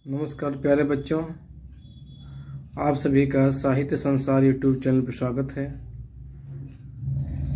नमस्कार प्यारे बच्चों, आप सभी का साहित्य संसार यूट्यूब चैनल पर स्वागत है।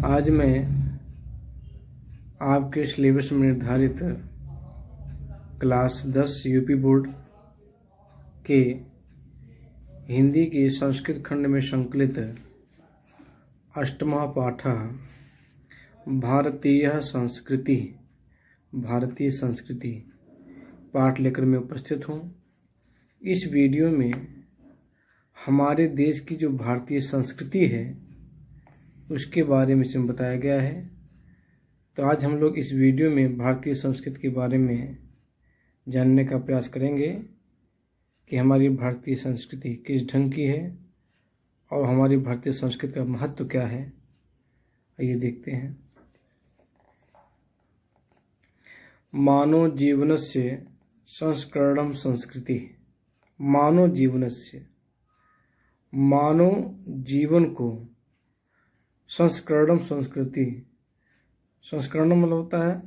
आज मैं आपके सिलेबस में निर्धारित क्लास 10 यूपी बोर्ड के हिंदी की संस्कृत खंड में संकलित अष्टमः पाठः भारतीय संस्कृति पाठ लेकर मैं उपस्थित हूँ। इस वीडियो में हमारे देश की जो भारतीय संस्कृति है उसके बारे में इसमें बताया गया है। तो आज हम लोग इस वीडियो में भारतीय संस्कृति के बारे में जानने का प्रयास करेंगे कि हमारी भारतीय संस्कृति किस ढंग की है और हमारी भारतीय संस्कृति का महत्व क्या है। आइए देखते हैं। मानव जीवनस्य संस्करणं संस्कृति। मानव जीवन को संस्करणं संस्कृति। संस्करण मतलब होता है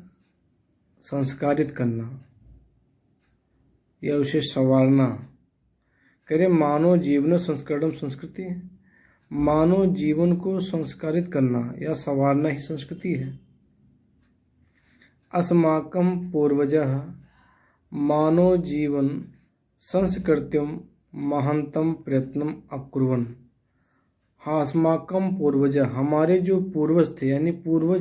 संस्कारित करना या उसे संवारना। कह रहे मानव जीवन संस्करणं संस्कृति। मानव जीवन को संस्कारित करना या संवारना ही संस्कृति है। अस्माकं पूर्वजः मानव जीवन संस्कृत्यं महानतम प्रयत्नम अकुर्वन्। हाँ, अस्माकं पूर्वज, हमारे जो पूर्वज थे, यानी पूर्व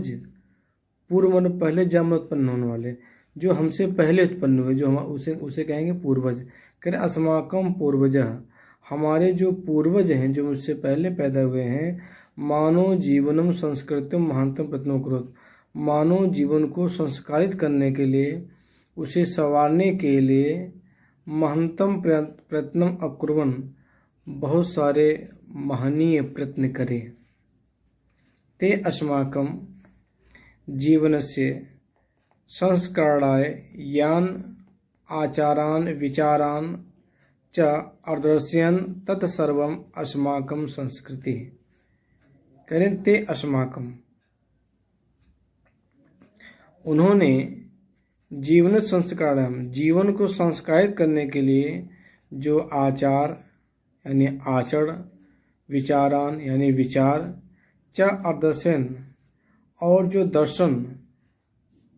मन पहले जन्म उत्पन्न होने वाले, जो हमसे पहले उत्पन्न हुए, जो हम उसे कहेंगे पूर्वज। कह रहे अस्माकं पूर्वज, हमारे जो पूर्वज हैं, जो मुझसे पहले पैदा हुए हैं, मानव जीवनम संस्कृत्यम महानतम प्रयत्नम अकुर्वन्। मानव जीवन को संस्कारित करने के लिए, उसे संवारने के लिए महंतम प्रयत्नम अकुर्वन्, बहुत सारे महनीय प्रयत्न करे। ते अस्माकं जीवनस्य संस्करणाय यान आचारान विचारान च अदर्शयन् तत्सर्वम् अस्माकं संस्कृति। करें ते अस्माकं, उन्होंने जीवन संस्कार, जीवन को संस्कारित करने के लिए जो आचार यानी आचरण, विचारान यानी विचार, च अदर्शन और जो दर्शन,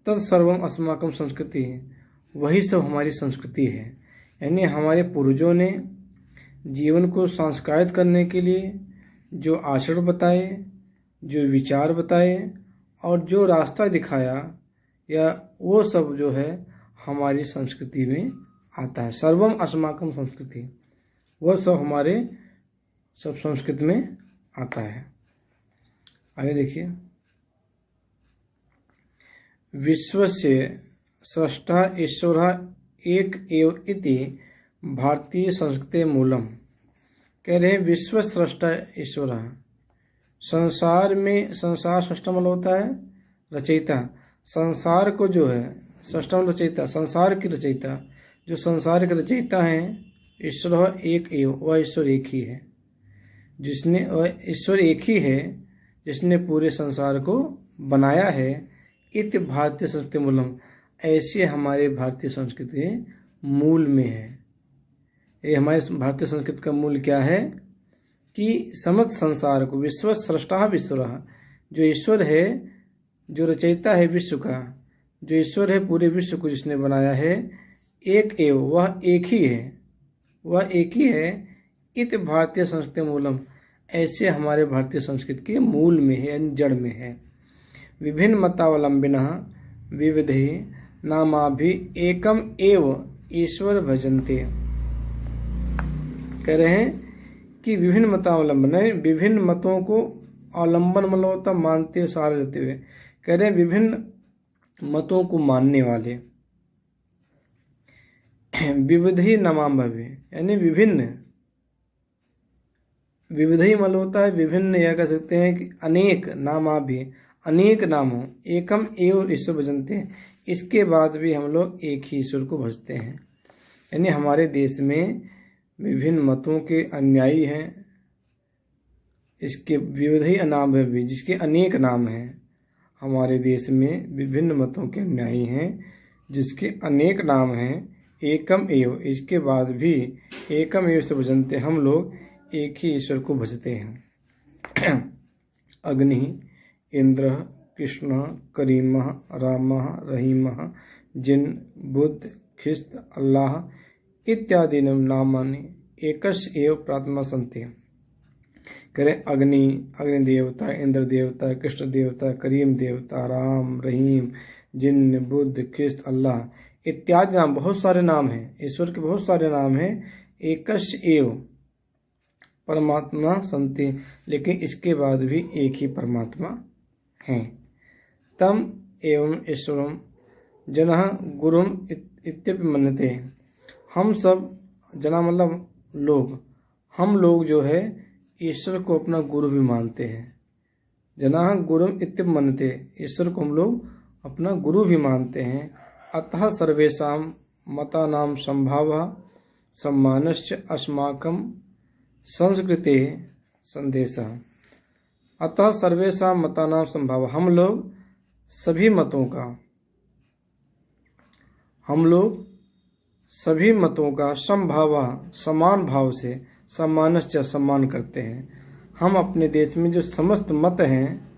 तत्सर्वम अस्माकं संस्कृति, वही सब हमारी संस्कृति है। यानी हमारे पूर्वजों ने जीवन को संस्कारित करने के लिए जो आचरण बताए, जो विचार बताए और जो रास्ता दिखाया, या वो सब जो है हमारी संस्कृति में आता है। सर्वम अस्माकं संस्कृति, वह सब हमारे सब संस्कृति में आता है। आगे देखिए। विश्वस्य स्रष्टा ईश्वरः एक एव इति भारतीय संस्कृते मूलम। कह रहे हैं विश्व स्रष्टा ईश्वरः, संसार में, संसार सृष्टा मतलब होता है रचयिता। संसार को जो है सृष्टम रचयिता, संसार की रचयिता, जो संसार के रचयिता हैं, ईश्वर एक एव, वह ईश्वर एक ही है। जिसने, वह ईश्वर एक ही है जिसने पूरे संसार को बनाया है। इत भारतीय संस्कृति मूलम, ऐसे हमारे भारतीय संस्कृति मूल में है। ये हमारे भारतीय संस्कृति का मूल क्या है कि समस्त संसार को, विश्व स्रष्टा ईश्वरः, जो ईश्वर है, जो रचयिता है विश्व का, जो ईश्वर है पूरे विश्व को जिसने बनाया है, एक एव, वह एक ही है, वह एक ही है। इत भारतीय संस्कृति मूलम, ऐसे हमारे भारतीय संस्कृति के मूल में है, यानी जड़ में है। विभिन्न मतावलंबिनः विविधे नामाभि एकम एव ईश्वर भजन्ते। कह रहे हैं कि विभिन्न मतावलंबन, विभिन्न मतों को अवलंबन मतलब होता मानते सारे रहते हुए। कह रहे हैं विभिन्न मतों को मानने वाले। विविधि नामाभि, यानी विभिन्न, विविधि मतलब होता है विभिन्न, या कह सकते हैं कि अनेक नामाभि, अनेक नामों, एकम एव ईश्वर भजन्ते, इसके बाद भी हम लोग एक ही ईश्वर को भजते हैं। यानी हमारे देश में विभिन्न मतों के अनुयायी हैं, इसके विविधि नाम है भी, जिसके अनेक नाम हैं। हमारे देश में विभिन्न मतों के अनुयायी हैं जिसके अनेक नाम हैं, एकम एव, इसके बाद भी एकम एव से भजनते, हम लोग एक ही ईश्वर को भजते हैं। अग्नि, इंद्र, कृष्ण, करीम, राम, रहीम, जिन, बुद्ध, ख्रिस्त, अल्लाह इत्यादि नामानि एकस्य एव प्रार्थना संति। करें अग्नि, अग्नि देवता, इंद्र देवता, कृष्ण देवता, करीम देवता, राम, रहीम, जिन, बुद्ध, ख्रिस्त, अल्लाह इत्यादि नाम, बहुत सारे नाम हैं, ईश्वर के बहुत सारे नाम हैं। एकस्य एव परमात्मा संति, लेकिन इसके बाद भी एक ही परमात्मा हैं। तम एवं ईश्वरम जनः गुरुम इत्यपि मन्यते, हम सब, जना मतलब लोग, हम लोग जो है ईश्वर को अपना गुरु भी मानते हैं। जना गुरुम इत्यपि मन्यते, ईश्वर को हम लोग अपना गुरु भी मानते हैं। अतः सर्वेषां मतानां संभावः सम्मानश्च अस्माकं संस्कृते संदेशः। अतः सर्वेषां मतानां संभावः, हम लोग सभी मतों का संभावः समान भाव से, सम्मानश्च सम्मान करते हैं। हम अपने देश में जो समस्त मत हैं,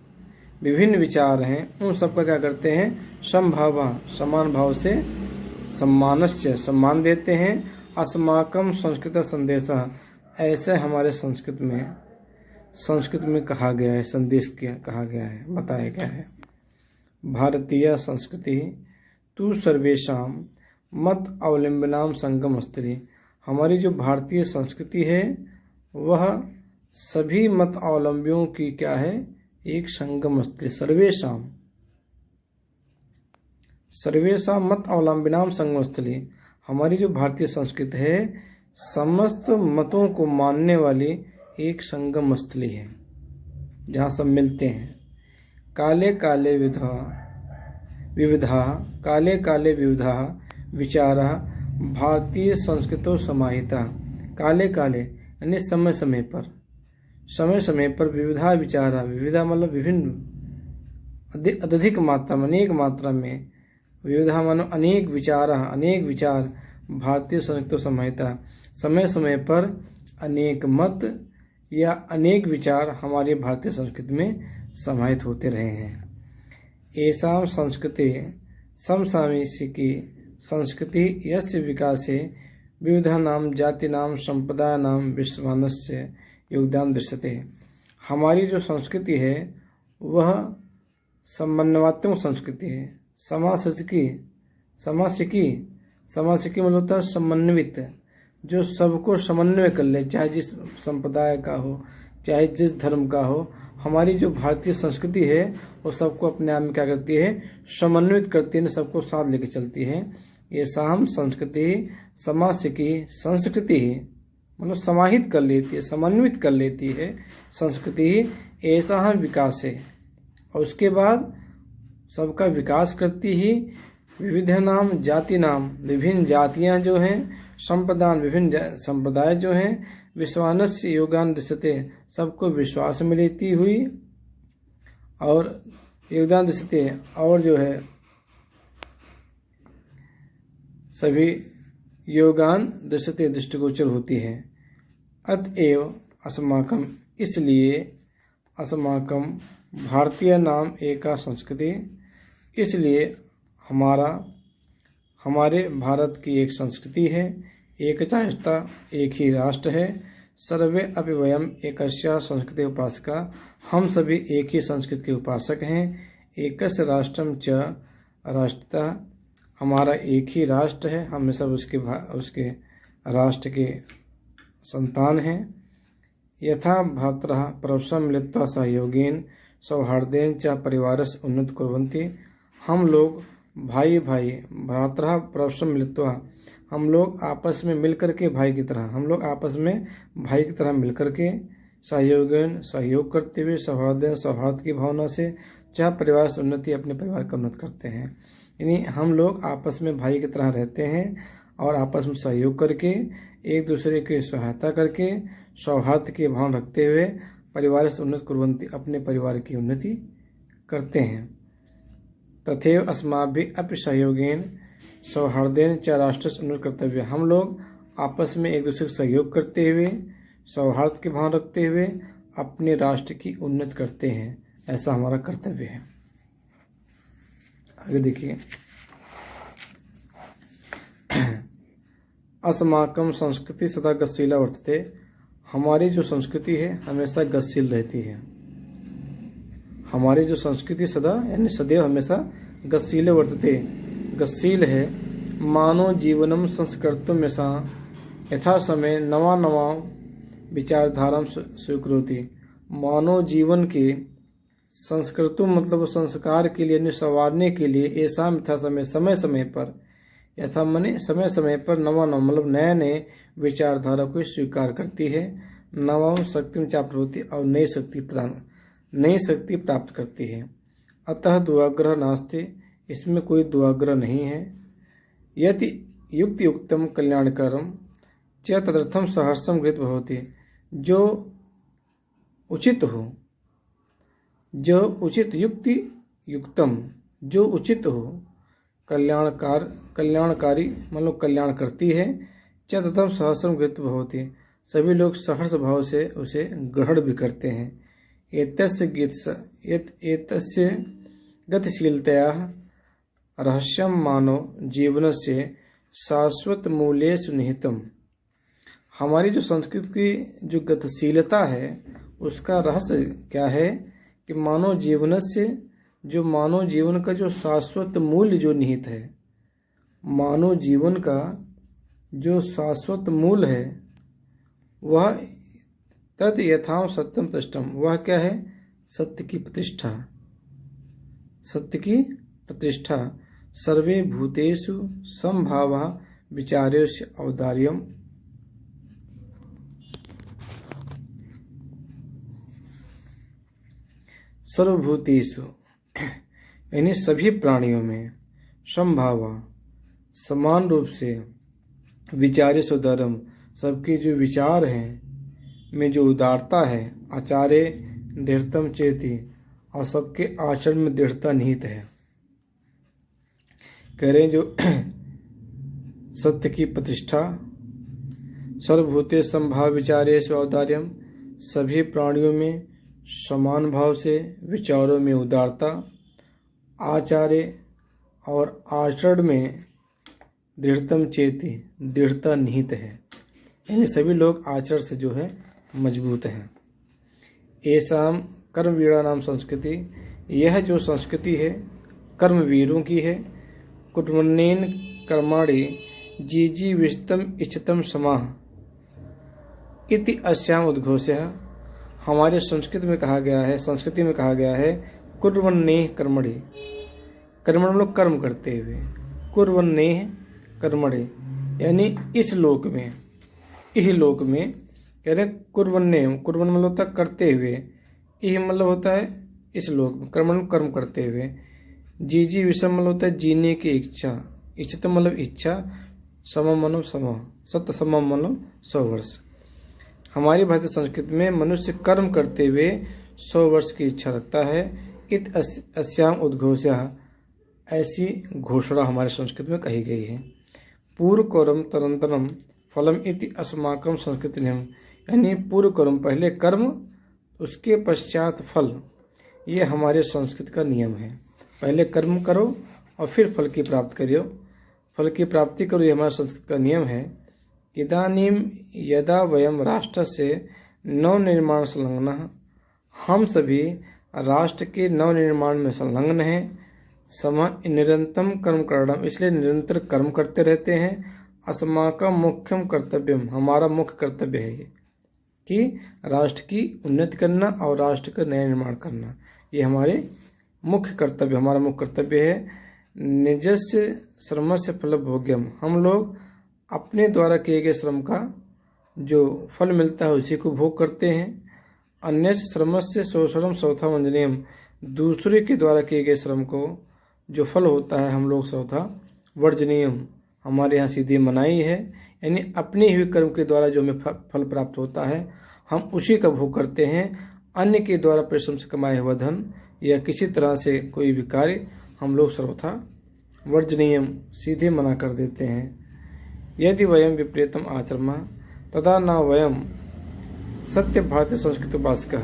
विभिन्न विचार हैं, उन सबका क्या करते हैं, समभावः समान भाव से, सम्मानश्च सम्मान देते हैं। अस्माकं संस्कृत संदेशः, ऐसे हमारे संस्कृत में कहा गया है, संदेश कहा गया है, बताया गया है। भारतीय संस्कृति तु सर्वेषां मत अवलंबनाम संगम अस्ति, हमारी जो भारतीय संस्कृति है वह सभी मत अवलंबियों की क्या है, एक संगम अस्ति। सर्वेषां मत अवलंबनाम संगम स्थली, हमारी जो भारतीय संस्कृति है समस्त मतों को मानने वाली एक संगम स्थली है, जहाँ सब मिलते हैं। काले काले विविधा विचारा भारतीय संस्कृतो समाहिता। काले काले यानी समय समय पर विविधा विचारा, विविधा मतलब विभिन्न, अधिक मात्रा में, अनेक मात्रा में, विविधा मानो अनेक विचार भारतीय संस्कृतो समाहिता, समय समय पर अनेक मत या अनेक विचार हमारी भारतीय संस्कृति में समाहित होते रहे हैं। एषां संस्कृते समसामयिकी संस्कृति यस्य विकासे विविधानां जातीनां संप्रदायानां विश्वानस्य योगदान दृश्यते। हमारी जो संस्कृति है वह समन्वयात्मक संस्कृति है। समासिकी मतलब होता है समन्वित, जो सबको समन्वय कर ले, चाहे जिस संप्रदाय का हो, चाहे जिस धर्म का हो। हमारी जो भारतीय संस्कृति है वो सबको अपने आप में क्या करती है, समन्वित करती है, सबको साथ लेके चलती है। ये साम संस्कृति समासिकी संस्कृति मतलब समाहित कर लेती है, समन्वित कर लेती है संस्कृति, ऐसा विकास है। और उसके बाद सबका विकास करती ही विविध नाम जाति नाम, विभिन्न जातियां जो हैं, संप्रदान विभिन्न संप्रदाय जो हैं, विश्वानस्य योगदान दृश्यते, सबको विश्वास में लेती हुई और योगदान दृश्यते, और जो है सभी योगदान दृश्यते दृष्टिगोचर होती है। अतएव अस्माकं, इसलिए अस्माकं भारतीय नाम एका संस्कृति, इसलिए हमारे भारत की एक संस्कृति है। एकता एक ही राष्ट्र है। सर्वे अपि वयम एकस्या संस्कृति उपासका, हम सभी एक ही संस्कृति के उपासक हैं। एकस्य राष्ट्रम च राष्ट्रता, हमारा एक ही राष्ट्र है, हम सब उसके राष्ट्र के संतान हैं। यथा भ्रातरः परस्परं मिलित्वा सहयोगेन सौहार्देन च परिवारस्य उन्नति कुर्वन्ति, हम लोग भाई भ्रातरः परस्परं मिलित्वा, हम लोग आपस में मिलकर के भाई की तरह मिलकर के सहयोगेन सहयोग करते हुए सौहार्देन सौहार्द की भावना से चाहे परिवार से उन्नति, अपने परिवार का उन्नति करते हैं। यानी हम लोग आपस में भाई की तरह रहते हैं और आपस में सहयोग करके एक दूसरे की सहायता करके सौहार्द की भावना रखते हुए परिवार से उन्नति कुर्वन्ति, अपने परिवार की उन्नति करते हैं। तथैव अस्माभिः अपि सहयोगेन सौहार्देन च राष्ट्र उन्नत कर्तव्य। हम लोग आपस में एक दूसरे को सहयोग करते हुए, सौहार्द के भाव रखते हुए अपने राष्ट्र की उन्नति करते हैं, ऐसा हमारा कर्तव्य है। आगे देखिए, अस्माकं संस्कृति सदा गतिशीला वर्तते। हमारी जो संस्कृति है हमेशा गतिशील रहती है। हमारी जो संस्कृति सदा यानी सदैव हमेशा गतिशील वर्तते, गतिशील है। मानव जीवनम संस्कृतम यथा यथा समय नवा नवा विचारधारा स्वीकृति। मानव जीवन के संस्कृतों मतलब संस्कार के लिए, संवारने के लिए ऐसा यथा समय समय समय पर, यथा मने समय समय पर नवा नवा मतलब नए नए विचारधारा को स्वीकार करती है। नवम शक्ति चाप्रवृत्ति और नई शक्ति प्राप्त करती है। अतः दुआग्रह नास्ते, इसमें कोई दुआग्रह नहीं है। यदि युक्त युक्तम कल्याणकरम च तदर्थम सहर्षम गृहीत भवति। जो उचित हो, जो उचित युक्ति युक्तम जो उचित हो, कल्याणकारी मतलब कल्याण करती है। च तदर्थम सहर्षम गृहीत भवति, सभी लोग सहर्ष भाव से उसे ग्रहण भी करते हैं। एतस्य गतिशीलतया रहस्यम मानव जीवनस्य शाश्वत मूल्येषु निहितम। हमारी जो संस्कृति की जो गतिशीलता है उसका रहस्य क्या है कि मानव जीवन का जो शाश्वत मूल्य जो निहित है, मानव जीवन का जो शाश्वत मूल है वह तद यथां सत्यम प्रतिष्ठम, वह क्या है? सत्य की प्रतिष्ठा। सत्य की प्रतिष्ठा। सर्वे भूतेषु समभावा विचारेषु औदार्यम। सर्वभूतेषु यानी सभी प्राणियों में, समभावा समान रूप से, विचारेषु औदार्यम सबके जो विचार हैं में जो उदारता है, आचार्य दृढ़तम चेति और सबके आचरण में दृढ़ता निहित है। कह रहे हैं जो सत्य की प्रतिष्ठा, सर्वभूते समभाव विचारेषु औदार्यम, सभी प्राणियों में समान भाव से, विचारों में उदारता, आचार्य और आचरण में दृढ़तम चेति दृढ़ता निहित है, यानी सभी लोग आचरण से जो है मजबूत हैं। ऐसाम कर्मवीरा नाम संस्कृति, यह जो संस्कृति है कर्मवीरों की है। कुटुम्बेन कर्माणि जीजी विष्टम इच्छतम समाह इति अस्याम उद्घोषः। हमारे संस्कृति में कहा गया है कुर्वन्नेह कर्मणि, कर्मण मतलब कर्म करते हुए, कुर्वन्नेह कर्मणि यानी इस लोक में, इह लोक में कह रहे कुर्वन्नेह, कुर्वन मतलब होता है करते हुए, इह मतलब होता है इस लोक में, कर्मण कर्म करते हुए, जीजी विषम मतलब होता है जीने की इच्छा, इच्छतम मतलब इच्छा, समम मतलब सम, सत्य समम मतलब 100 वर्ष। हमारी भारतीय संस्कृति में मनुष्य कर्म करते हुए 100 वर्ष की इच्छा रखता है। इत अस्याम उद्घोषः, ऐसी घोषणा हमारी संस्कृति में कही गई है। पूर्व कर्म तदनंतरम फलम इति अस्माकं संस्कृति नियम, यानी पूर्व कर्म पहले कर्म उसके पश्चात फल, ये हमारे संस्कृति का नियम है। पहले कर्म करो और फिर फल की प्राप्ति करो, ये हमारे संस्कृति का नियम है। इदानीम यदा वयम राष्ट्रस्य नवनिर्माण संलग्नः, हम सभी राष्ट्र के नवनिर्माण में संलग्न हैं। निरंतरम कर्म करणम, इसलिए निरंतर कर्म करते रहते हैं। अस्माकं मुख्यम कर्तव्यम, हमारा मुख्य कर्तव्य है ये कि राष्ट्र की उन्नति करना और राष्ट्र का नया निर्माण करना, ये हमारा मुख्य कर्तव्य है। निजस्य श्रमस्य फलभोग्यम, हम लोग अपने द्वारा किए गए श्रम का जो फल मिलता है उसी को भोग करते हैं। अन्य श्रमस्य शोषणम सौथा वंजनीयम, दूसरे के द्वारा किए गए श्रम को जो फल होता है हम लोग सौथा वर्जनीयम, हमारे यहाँ सीधी मनाही है, यानी अपने ही कर्म के द्वारा जो हमें फल प्राप्त होता है हम उसी का भोग करते हैं। अन्य के द्वारा परिश्रम से कमाया हुआ धन या किसी तरह से कोई भी कार्य हम लोग सर्वथा वर्जनीयम सीधे मना कर देते हैं। यदि वयम विपरीतम आचरमा तदा न वयम सत्य भारतीय संस्कृति उपासकः।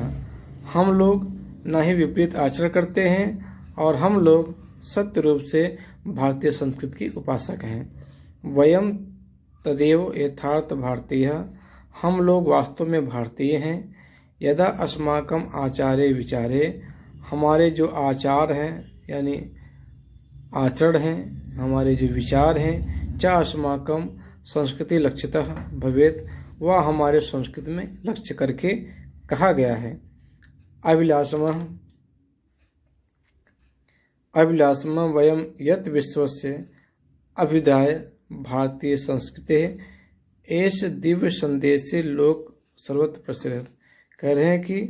हम लोग न ही विपरीत आचरण करते हैं और हम लोग सत्य रूप से भारतीय संस्कृति की उपासक हैं। वयम तदेव यथार्थ भारतीय, हम लोग वास्तव में भारतीय हैं। यदा अस्माकम आचार्य विचारे, हमारे जो आचार हैं यानी आचरण हैं, हमारे जो विचार हैं, च अस्माकम संस्कृति लक्षितः भवेत्, वह हमारे संस्कृति में लक्ष्य करके कहा गया है। अभिलाषम वयम यत विश्वस्य अभ्युदय भारतीय संस्कृति एष दिव्य संदेश से लोक सर्वत्र प्रचलित। कह रहे हैं कि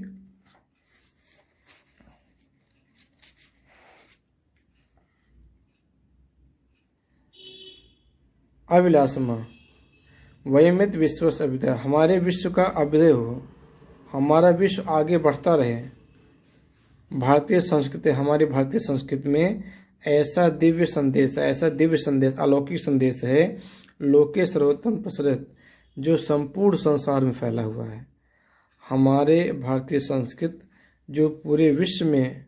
अभिलाषमा वयमित विश्व से अभ्युदय, हमारे विश्व का अभ्युदय हो, हमारा विश्व आगे बढ़ता रहे। भारतीय संस्कृति, हमारी भारतीय संस्कृति में ऐसा दिव्य संदेश अलौकिक संदेश है, लोके सर्वोत्तम प्रसरित, जो संपूर्ण संसार में फैला हुआ है। हमारे भारतीय संस्कृति जो पूरे विश्व में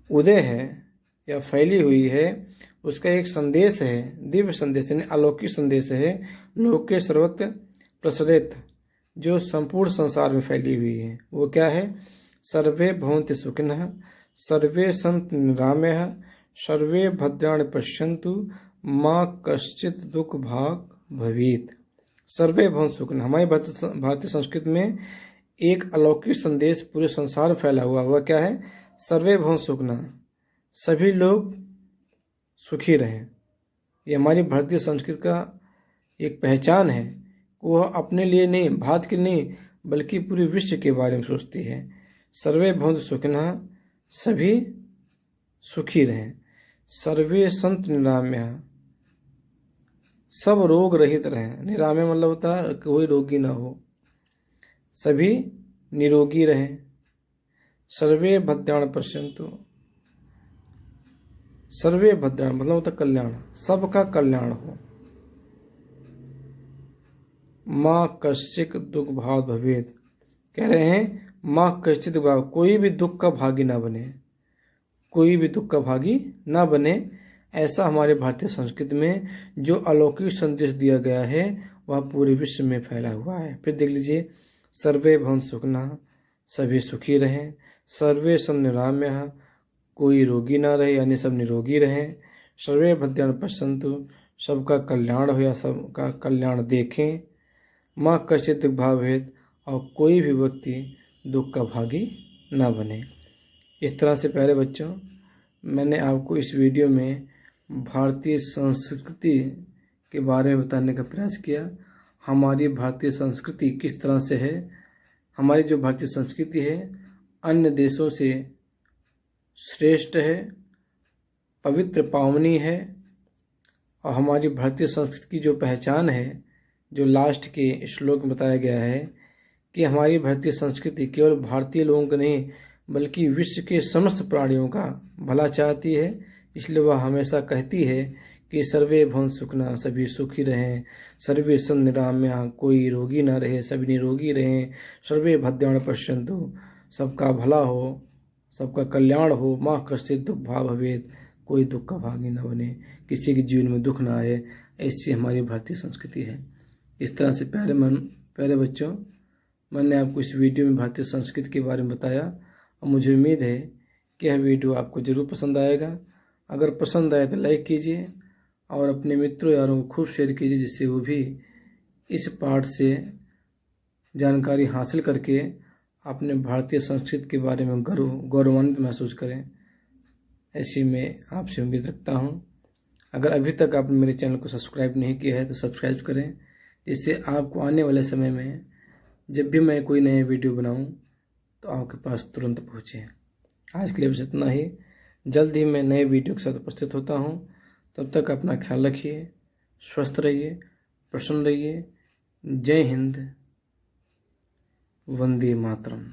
उदय है या फैली हुई है, उसका एक संदेश है, दिव्य संदेश यानी अलौकिक संदेश है, लोके सर्वत्र प्रसरित, जो संपूर्ण संसार में फैली हुई है। वो क्या है? सर्वे भवन्ति सुखिनः, सर्वे सन्तु निरामयः, सर्वे भद्राणि पश्यन्तु, मा कश्चित् दुःख भाग् भवेत्। सर्वे भवन्तु सुखिनः, हमारी भारतीय संस्कृति में एक अलौकिक संदेश पूरे संसार में फैला हुआ। वह क्या है? सर्वे भवन्तु सुखिनः, सभी लोग सुखी रहें। ये हमारी भारतीय संस्कृति का एक पहचान है। वह अपने लिए नहीं, भारत के नहीं, बल्कि पूरे विश्व के बारे में सोचती है। सर्वे भवन्तु सुखिनः, सभी सुखी रहें। सर्वे सन्तु निरामयः, सब रोग रहित रहें। निरामय मतलब होता है कोई रोगी ना हो, सभी निरोगी रहें। सर्वे भद्राणि पश्यन्तु, सर्वे भद्राणि मतलब होता कल्याण, सबका कल्याण हो। माँ कश्चित् दुख भाव भवेत्, कह रहे हैं माँ कश्चित् भाव, कोई भी दुख का भागी ना बने, कोई भी दुख का भागी ना बने। ऐसा हमारे भारतीय संस्कृति में जो अलौकिक संदेश दिया गया है वह पूरे विश्व में फैला हुआ है। फिर देख लीजिए, सर्वे भवन्तु सुखिनः, सभी सुखी रहें। सर्वे सन्तु निरामयः, कोई रोगी ना रहे यानी सब निरोगी रहें। सर्वे भद्राणि पश्यन्तु, सबका कल्याण हो या सबका कल्याण देखें। माँ कश्चित् दुःख भाग् भवेत्, और कोई भी व्यक्ति दुख का भागी ना बने। इस तरह से प्यारे बच्चों, मैंने आपको इस वीडियो में भारतीय संस्कृति के बारे में बताने का प्रयास किया। हमारी भारतीय संस्कृति किस तरह से है, हमारी जो भारतीय संस्कृति है अन्य देशों से श्रेष्ठ है, पवित्र पावनी है। और हमारी भारतीय संस्कृति की जो पहचान है, जो लास्ट के श्लोक में बताया गया है कि हमारी भारतीय संस्कृति केवल भारतीय लोगों का नहीं बल्कि विश्व के समस्त प्राणियों का भला चाहती है। इसलिए वह हमेशा कहती है कि सर्वे भवन्तु सुखिनः, सभी सुखी रहें। सर्वे सन्तु निरामयः, कोई रोगी ना रहे, सभी निरोगी रहें। सर्वे भद्राणि पश्यन्तु, सबका भला हो, सबका कल्याण हो। माँ कश्चित् दुःख भाग् भवेत्, कोई दुख का भागी न बने, किसी के जीवन में दुख ना आए। ऐसी हमारी भारतीय संस्कृति है। इस तरह से प्यारे बच्चों, मैंने आपको इस वीडियो में भारतीय संस्कृति के बारे में बताया और मुझे उम्मीद है कि यह वीडियो आपको ज़रूर पसंद आएगा। अगर पसंद आए तो लाइक कीजिए और अपने मित्रों यारों को खूब शेयर कीजिए, जिससे वो भी इस पाठ से जानकारी हासिल करके अपने भारतीय संस्कृति के बारे में गौरवान्वित महसूस करें। ऐसी मैं आपसे उम्मीद रखता हूँ। अगर अभी तक आपने मेरे चैनल को सब्सक्राइब नहीं किया है तो सब्सक्राइब करें, जिससे आपको आने वाले समय में जब भी मैं कोई नया वीडियो बनाऊं तो आपके पास तुरंत पहुँचे। आज के लिए बस इतना ही। जल्द ही मैं नए वीडियो के साथ उपस्थित होता हूं। तब तक अपना ख्याल रखिए, स्वस्थ रहिए, प्रसन्न रहिए। जय हिंद, वंदे मातरम।